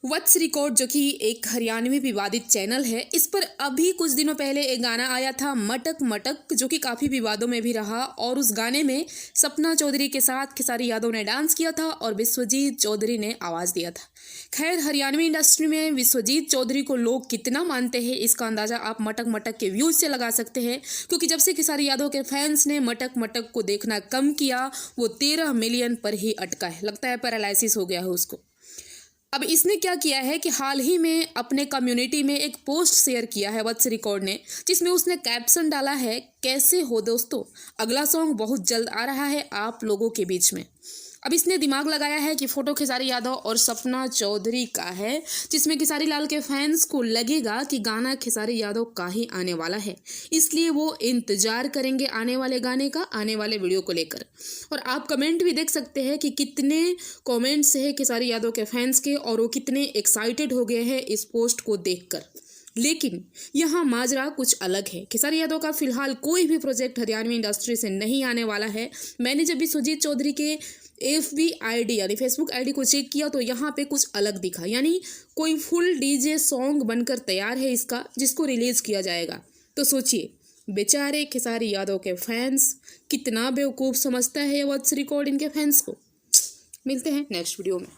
वत्स record जो कि एक हरियाणवी विवादित चैनल है, इस पर अभी कुछ दिनों पहले एक गाना आया था मटक मटक, जो कि काफ़ी विवादों में भी रहा। और उस गाने में सपना चौधरी के साथ खेसारी यादव ने डांस किया था और विश्वजीत चौधरी ने आवाज़ दिया था। खैर, हरियाणवी इंडस्ट्री में विश्वजीत चौधरी को लोग कितना मानते हैं, इसका अंदाज़ा आप मटक मटक के व्यूज़ से लगा सकते हैं, क्योंकि जब से खेसारी यादव के फैंस ने मटक मटक को देखना कम किया, वो 13 मिलियन पर ही अटका है। लगता है पैरालिसिस हो गया है उसको। अब इसने क्या किया है कि हाल ही में अपने कम्युनिटी में एक पोस्ट शेयर किया है वत्स रिकॉर्ड ने, जिसमें उसने कैप्शन डाला है, कैसे हो दोस्तों, अगला सॉन्ग बहुत जल्द आ रहा है आप लोगों के बीच में। अब इसने दिमाग लगाया है कि फोटो खेसारी यादव और सपना चौधरी का है, जिसमें खेसारी लाल के फैंस को लगेगा कि गाना खेसारी यादव का ही आने वाला है, इसलिए वो इंतजार करेंगे आने वाले गाने का, आने वाले वीडियो को लेकर। और आप कमेंट भी देख सकते हैं कि कितने कमेंट्स है खेसारी यादव के फैंस के, और वो कितने एक्साइटेड हो गए हैं इस पोस्ट को देखकर। लेकिन यहाँ माजरा कुछ अलग है। खेसारी यादव का फिलहाल कोई भी प्रोजेक्ट हरियाणवी इंडस्ट्री से नहीं आने वाला है। मैंने जब भी सुजीत चौधरी के FB ID यानी फेसबुक ID को चेक किया तो यहाँ पे कुछ अलग दिखा, यानी कोई फुल DJ सॉन्ग बनकर तैयार है इसका, जिसको रिलीज किया जाएगा। तो सोचिए, बेचारे खेसारी यादव के फैंस कितना बेवकूफ़ समझता है वत्स रिकॉर्ड इनके फैंस को। मिलते हैं नेक्स्ट वीडियो में।